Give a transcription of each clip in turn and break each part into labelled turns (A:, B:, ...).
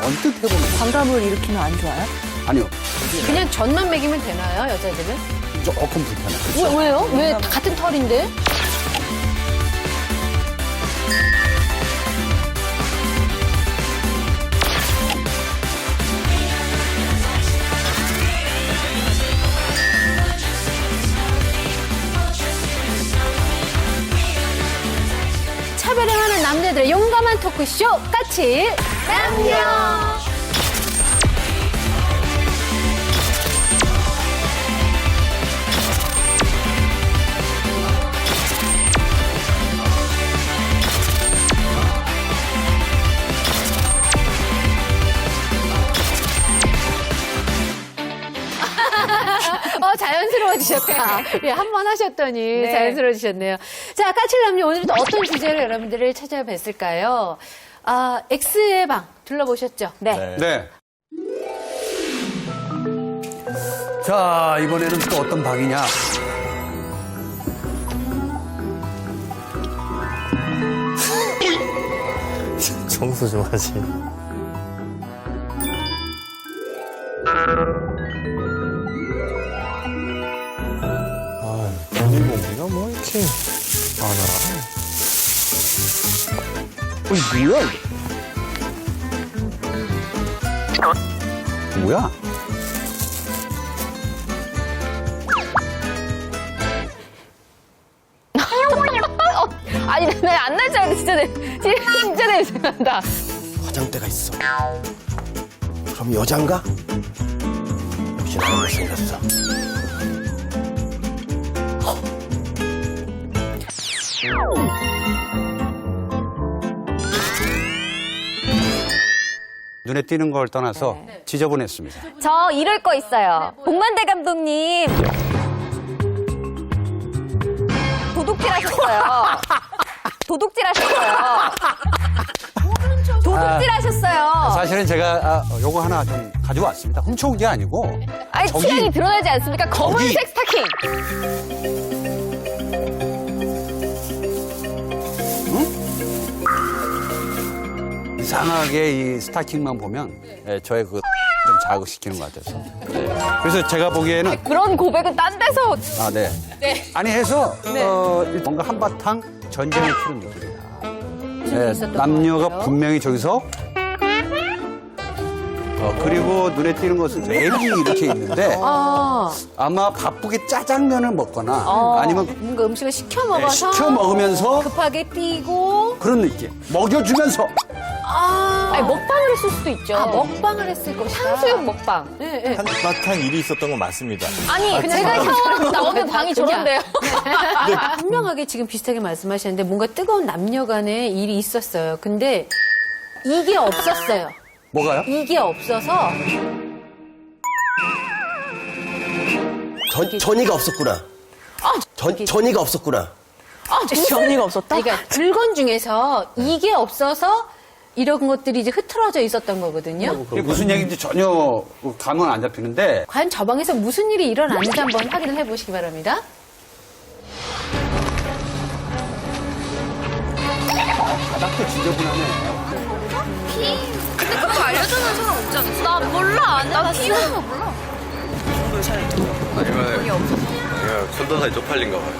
A: 언뜻 해보면.
B: 반감을 일으키면 안 좋아요?
A: 아니요.
C: 그냥 전만 먹이면 되나요, 여자들은?
A: 조금 불편해요.
C: 왜요? 왜 같은 털인데? 차별을 하는 남자들의 용감한 토크쇼 까칠 남녀. 자연스러워지셨다. 예, 한 번 하셨더니 자연스러워지셨네요. 자, 까칠남녀 오늘은 또 어떤 주제로 여러분들을 찾아뵀을까요? 아, X의 방 둘러보셨죠?
B: 네.
A: 네. 자, 이번에는 또 어떤 방이냐.
D: 청소 좀 하지. 비닐봉지가 뭐 이렇게 많아.
A: 뭐야, 이거? 뭐야?
B: 아니, 안 날 줄 알았는데 진짜 냄새 난다.
D: 화장대가 있어. 그럼 여잔가? 역시 나랑 못생겼어.
A: 눈에 띄는 걸 떠나서 지저분했습니다.
B: 저 이럴 거 있어요. 복만대 감독님. 도둑질 하셨어요. 도둑질 하셨어요. 도둑질 하셨어요.
A: 사실은 제가 요거 하나 좀 가지고 왔습니다. 훔쳐온 게 아니고.
B: 아니,
A: 저기-
B: 취향이 드러나지 않습니까? 검은색 스타킹.
A: 이상하게 이 스타킹만 보면 저의 그 좀 자극시키는 것 같아서. 네. 그래서 제가 보기에는
B: 그런 고백은 딴 데서.
A: 아, 네. 아니 해서 뭔가 한바탕 전쟁을 치른 느낌이다. 네,
C: 있었던
A: 남녀가
C: 것 같아요.
A: 분명히 저기서 그리고 눈에 띄는 것은 랩이 이렇게 있는데 아마 바쁘게 짜장면을 먹거나 아니면
C: 뭔가 음식을 시켜 먹어서
A: 시켜 먹으면서
C: 급하게 뛰고
A: 그런 느낌. 먹여주면서
B: 아니, 먹방을 했을 수도 있죠.
C: 먹방을 했을 것이다.
B: 탕수육 먹방.
C: 네, 네.
E: 한바탕 일이 있었던 건 맞습니다.
B: 아니, 제가 샤워하고 나오면 방이 저런데요.
C: 분명하게 지금 비슷하게 말씀하셨는데 뭔가 뜨거운 남녀 간의 일이 있었어요. 근데 이게 없었어요.
A: 뭐가요?
C: 이게 없어서
D: 전이가 없었구나. 전이가 없었구나.
B: 전이가 없었다?
C: 그러니까 물건 중에서 이게 없어서 이런 것들이 이제 흐트러져 있었던 거거든요.
A: 이게 무슨 얘기인지 전혀 감은 안 잡히는데
C: 과연 저 방에서 무슨 일이 일어났는지 한번 확인을 해보시기 바랍니다.
A: 바닥도 지저분하네.
B: 근데 그거 알려주는 사람 없지 않았어? 나 몰라. 나 피우는 거 몰라.
F: 아니면 콘도사에 쪽팔린가 봐요.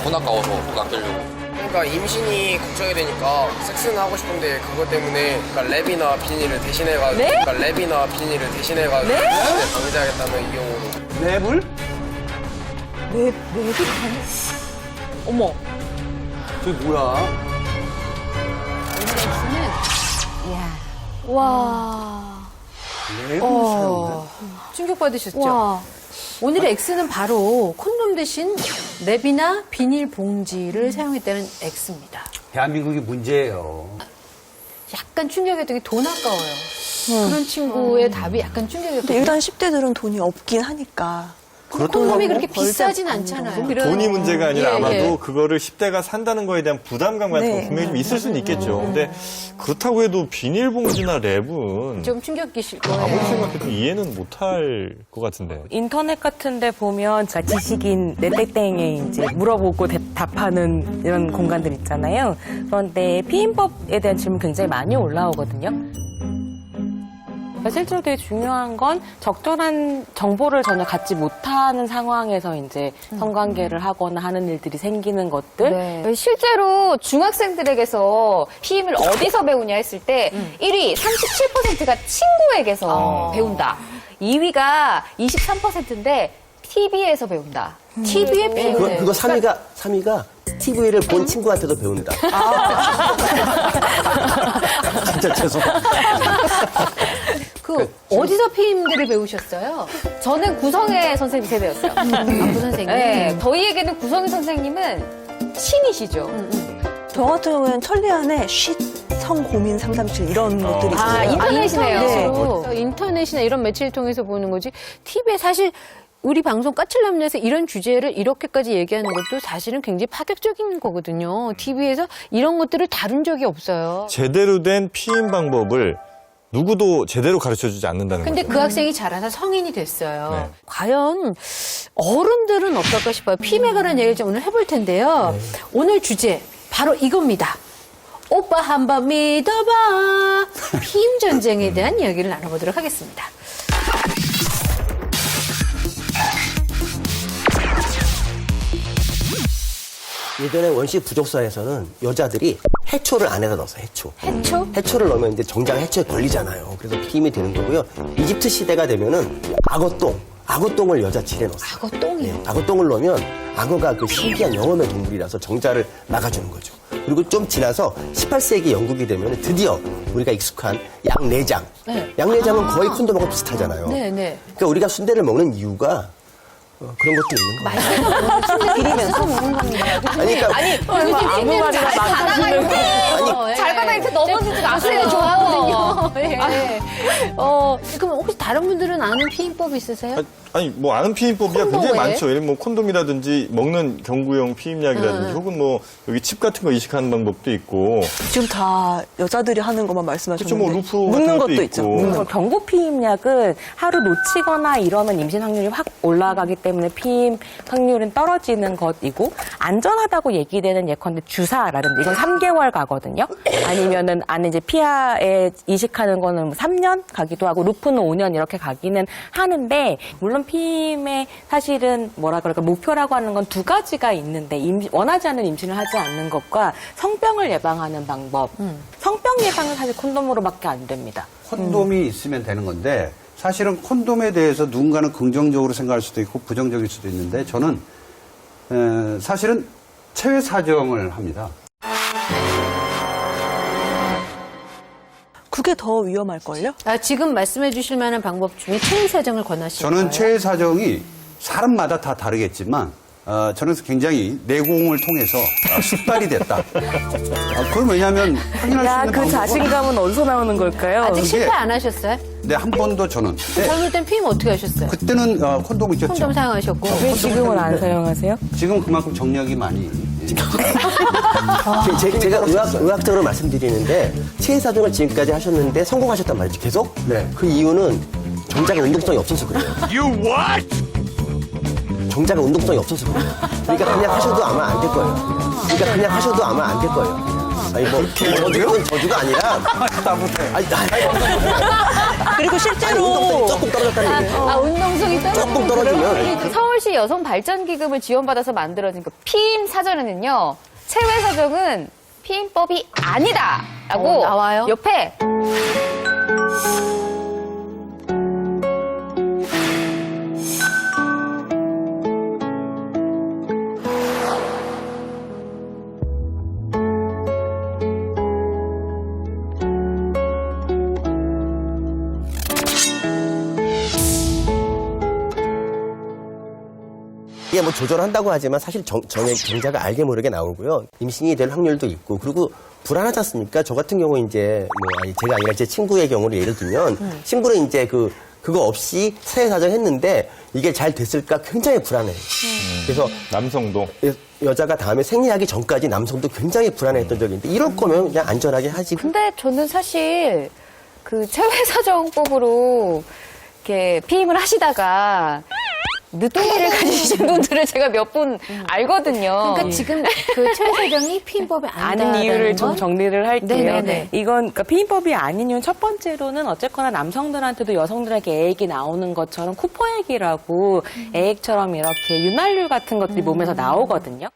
F: 돈 아까워서 돈 아끼려고.
G: 그러니까 임신이 걱정이 되니까 섹스는 하고 싶은데 그것 때문에 그러니까 랩이나 비닐을 대신해가지고
B: 네?
G: 그러니까 랩이나 비닐을 대신해가지고
B: 네?
G: 임신을 방지하겠다는 이용으로
A: 랩을?
B: 어머.
A: 저게 뭐야?
B: 와.
A: 랩을 사용해?
C: 충격받으셨죠?
B: 와.
C: 오늘의 X는 바로 콘돔 대신 랩이나 비닐 봉지를 사용했다는 X입니다.
A: 대한민국이 문제예요.
C: 약간 충격이었던 게 돈 아까워요. 그런 친구의 답이 약간 충격이었던
H: 근데 일단 10대들은 돈이 없긴 하니까.
C: 콘돔이 그렇게
H: 벌
C: 비싸진
H: 때
C: 않잖아요.
E: 돈이 문제가 아니라
C: 예,
E: 아마도
C: 예.
E: 그거를 10대가 산다는 거에 대한 부담감 같은 거
H: 네.
E: 분명히 좀 있을 수는 있겠죠. 근데 그렇다고 해도 비닐봉지나 랩은
C: 좀 충격이실
E: 아무리
C: 거예요.
E: 생각해도 이해는 못할 것 같은데.
I: 인터넷 같은 데 보면 지식인 내땡땡에 이제 물어보고 답하는 이런 공간들 있잖아요. 그런데 피임법에 대한 질문 굉장히 많이 올라오거든요. 실제로 되게 중요한 건 적절한 정보를 전혀 갖지 못하는 상황에서 이제 성관계를 하거나 하는 일들이 생기는 것들.
B: 네. 실제로 중학생들에게서 피임을 어디서 배우냐 했을 때 1위 37%가 친구에게서 배운다. 2위가 23%인데 TV에서 배운다.
C: TV에 배우네.
D: 그거 3위가 TV를 본 친구한테도 배운다. 진짜 죄송합니다.
C: 어디서 피임들을 배우셨어요?
B: 저는 구성애 선생님 세대였어요.
C: 구 선생님.
B: 네, 저희에게는 구성애 선생님은 신이시죠.
H: 저 같은 경우에는 천리안에 쉿, 성고민 상담실 이런 것들이 있어요.
B: 인터넷이네요.
C: 인터넷으로. 인터넷이나 이런 매체를 통해서 보는 거지. TV에 사실 우리 방송 까칠남녀에서 이런 주제를 이렇게까지 얘기하는 것도 사실은 굉장히 파격적인 거거든요. TV에서 이런 것들을 다룬 적이 없어요.
E: 제대로 된 피임 방법을 누구도 제대로 가르쳐주지 않는다는
C: 근데
E: 거죠.
C: 그 학생이 자라서 성인이 됐어요.
E: 네.
C: 과연 어른들은 어떨까 싶어요. 피임에 관한 얘기를 좀 오늘 해볼 텐데요. 오늘 주제 바로 이겁니다. 오빠 한번 믿어봐. 피임 전쟁에 대한 이야기를 나눠보도록 하겠습니다.
D: 예전에 원시 부족사에서는 여자들이 해초를 안에다 넣었어요, 해초.
C: 해초?
D: 해초를 넣으면 이제 정장 해초에 걸리잖아요. 그래서 피임이 되는 거고요. 이집트 시대가 되면은 악어똥을 여자 질에 넣었어요.
C: 악어똥이요?
D: 악어똥을 넣으면 악어가 그 신기한 영혼의 동물이라서 정자를 막아주는 거죠. 그리고 좀 지나서 18세기 영국이 되면 드디어 우리가 익숙한 양내장.
C: 네.
D: 양내장은 거의 콘돔하고 비슷하잖아요.
C: 네네.
D: 그러니까 우리가 순대를 먹는 이유가 그런 것도 있는 거예요.
C: 순대 비리면서 먹는 겁니다.
D: 아니, 그러니까
C: 요즘
I: 아무
C: 피임은
I: 말이나
C: 잘
I: 막
C: 가다가
B: 아니, 잘 가다 이렇게 넘어지지 마세요.
C: 네, 좋아하거든요. 예. 그럼 혹시 다른 분들은 아는 피임법 있으세요?
E: 아니, 뭐 아는 피임법이야
C: 콘돔
E: 굉장히
C: 외에?
E: 많죠. 예를 들면 뭐 콘돔이라든지 먹는 경구용 피임약이라든지 혹은 뭐 여기 칩 같은 거 이식하는 방법도 있고.
H: 지금 다 여자들이 하는 것만
E: 그렇죠.
H: 말씀하셨는데
E: 뭐 루프
H: 묻는
E: 같은
H: 것도
E: 것도
H: 있죠.
E: 있고.
H: 묻는 거.
I: 경구 피임약은 하루 놓치거나 이러면 임신 확률이 확 올라가기 때문에 피임 확률은 떨어지는 것이고 안전하다고 얘기되는 예컨대 주사라든지 이건 3개월 가거든요. 아니면은 안에 이제 피하에 이식하는 거는 3년 가기도 하고 루프는 5년 이렇게 가기는 하는데 물론 피임의 사실은 뭐라 그럴까 목표라고 하는 건 두 가지가 있는데 원하지 않는 임신을 하지 않는 것과 성병을 예방하는 방법. 성병 예방은 사실 콘돔으로밖에 안 됩니다.
A: 콘돔이 있으면 되는 건데 사실은 콘돔에 대해서 누군가는 긍정적으로 생각할 수도 있고 부정적일 수도 있는데 저는 사실은 체외 사정을 합니다.
H: 그게 더 위험할걸요?
C: 지금 말씀해 주실 만한 방법 중에 체외 사정을 권하시는
A: 저는
C: 거예요?
A: 체외 사정이 사람마다 다 다르겠지만 저는 굉장히 내공을 통해서 숙달이 됐다. 그건 왜냐하면 확인할 수
I: 야,
A: 있는
I: 그
A: 방법은
I: 자신감은 어디서 나오는 걸까요?
C: 아직
A: 그게-
C: 실패 안 하셨어요?
A: 네, 한 번도 저는. 네,
C: 젊을 땐 피임 어떻게 하셨어요?
A: 그때는 콘돔을 꼈죠.
C: 콘돔 사용하셨고.
I: 왜 지금은 안 사용하세요?
A: 지금 그만큼 정력이 많이.
D: 제가 의학적으로 말씀드리는데 체외사정을 지금까지 하셨는데 성공하셨단 말이죠. 계속?
A: 네.
D: 그 이유는 정자가 운동성이 없어서 그래요. 정자가 운동성이 없어서 그래요. 그러니까 그냥 하셔도 아마 안 될 거예요. 아니 뭐 저주가 아니라 아니
H: 그리고 실제로
D: 운동성이 조금 떨어졌다는 얘기예요.
B: 운동성이
D: 조금 떨어지면
B: 그리고 서울시 여성발전기금을 지원받아서 만들어진 그 피임 사전에는요, 체외 사정은 피임법이 아니다라고
C: 나와요?
B: 옆에
D: 이게 뭐 조절한다고 하지만 사실 정자가 알게 모르게 나오고요. 임신이 될 확률도 있고 그리고 불안하지 않습니까? 저 같은 경우 이제 제가 아니라 제 친구의 경우를 예를 들면 친구는 이제 그거 없이 체외 사정했는데 이게 잘 됐을까 굉장히 불안해요. 그래서
E: 남성도.
D: 여자가 다음에 생리하기 전까지 남성도 굉장히 불안해했던 적이 있는데 이럴 거면 그냥 안전하게 하지.
B: 근데 저는 사실 그 체외 사정법으로 이렇게 피임을 하시다가 늦둥이를 가지신 분들을 제가 몇 분 알거든요.
C: 그러니까 지금 그 체외 사정이 피임법이
I: 아는 이유를 좀 정리를 할게요.
C: 네네네.
I: 이건 그러니까 피임법이 아닌 이유는 첫 번째로는 어쨌거나 남성들한테도 여성들에게 애액이 나오는 것처럼 쿠퍼액이라고 애액처럼 이렇게 윤활유 같은 것들이 몸에서 나오거든요.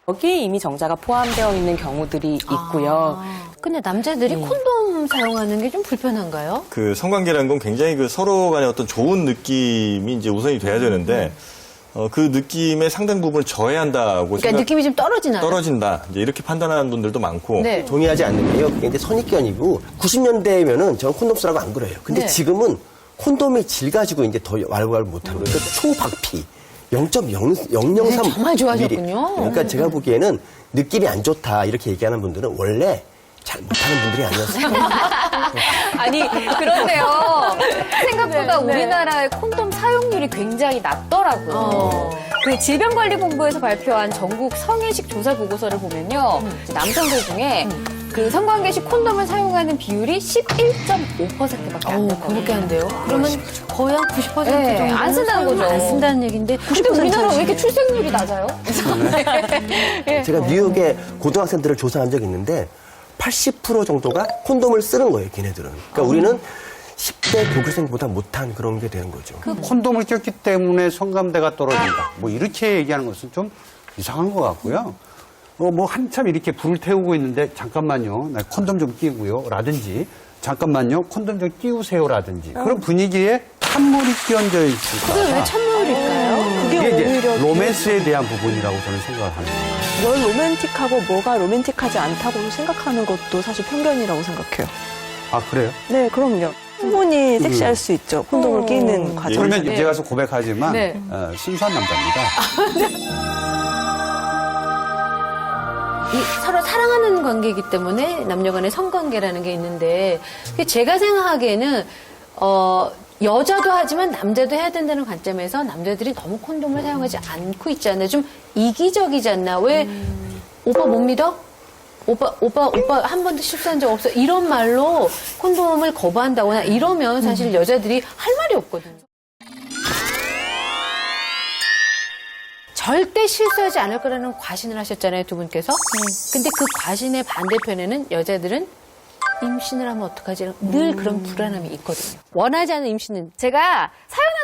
I: 여기에 이미 정자가 포함되어 있는 경우들이 있고요.
C: 근데 남자들이 콘돔 사용하는 게 좀 불편한가요?
E: 그 성관계라는 건 굉장히 그 서로 간의 어떤 좋은 느낌이 이제 우선이 돼야 되는데 그 느낌의 상당 부분을 저해야 한다고
C: 그러니까 느낌이 좀 떨어지나요?
E: 떨어진다. 이제 이렇게 판단하는 분들도 많고.
C: 네.
D: 동의하지 않는 게요. 그게 이제 선입견이고 90년대면은 저는 콘돔 쓰라고 안 그래요. 근데
C: 네.
D: 지금은 콘돔이 질 가지고 이제 더 왈왈 못하는 거예요. 그러니까 초박피 0.003
C: 네, 정말 좋아졌군요.
D: 그러니까 제가 보기에는 느낌이 안 좋다 이렇게 얘기하는 분들은 원래 잘 못하는 분들이 아니었어요.
B: 아니, 그런데요. 생각보다 우리나라의 콘돔 사용률이 굉장히 낮더라고요. 그 질병관리본부에서 발표한 전국 성인식 조사 보고서를 보면요. 남성들 중에 그 성관계 시 콘돔을 사용하는 비율이 11.5%밖에 안 되거든요.
C: 그렇게 한대요. 그러면 거의 한 90%
B: 네,
C: 정도
B: 안 쓴다는 거죠.
C: 안 쓴다는 얘기인데
B: 근데 우리나라 왜 이렇게 출생률이 낮아요?
D: 제가 뉴욕에 고등학생들을 조사한 적이 있는데 80% 정도가 콘돔을 쓰는 거예요, 걔네들은. 그러니까 우리는 10대 교교생보다 못한 그런 게 되는 거죠.
A: 콘돔을 꼈기 때문에 성감대가 떨어진다. 뭐 이렇게 얘기하는 것은 좀 이상한 것 같고요. 뭐 한참 이렇게 불을 태우고 있는데 잠깐만요. 나 콘돔 좀 끼고요. 라든지 잠깐만요. 콘돔 좀 끼우세요라든지 그런 분위기에 찬물이 끼얹어 있을까.
C: 그게 왜 찬물일까요?
H: 그게
A: 이게 이제
H: 오히려
A: 로맨스에 대한 부분이라고 저는 생각을 합니다.
H: 뭘 로맨틱하고 뭐가 로맨틱하지 않다고 생각하는 것도 사실 편견이라고 생각해요.
A: 아, 그래요?
H: 네, 그럼요. 충분히 섹시할 수 있죠. 콘돔을 끼는 과정.
A: 그러면 이제 가서 고백하지만
C: 네.
A: 순수한 남자입니다.
C: 서로 사랑하는 관계이기 때문에 남녀간의 성관계라는 게 있는데 제가 생각하기에는 여자도 하지만 남자도 해야 된다는 관점에서 남자들이 너무 콘돔을 사용하지 않고 있지 않나 좀 이기적이지 않나 왜 오빠 못 믿어? 오빠 한 번도 실수한 적 없어 이런 말로 콘돔을 거부한다거나 이러면 사실 여자들이 할 말이 없거든요. 절대 실수하지 않을 거라는 과신을 하셨잖아요, 두 분께서. 근데 그 과신의 반대편에는 여자들은 임신을 하면 어떡하지? 늘 그런 불안함이 있거든요. 원하지 않는 임신은
B: 제가 사연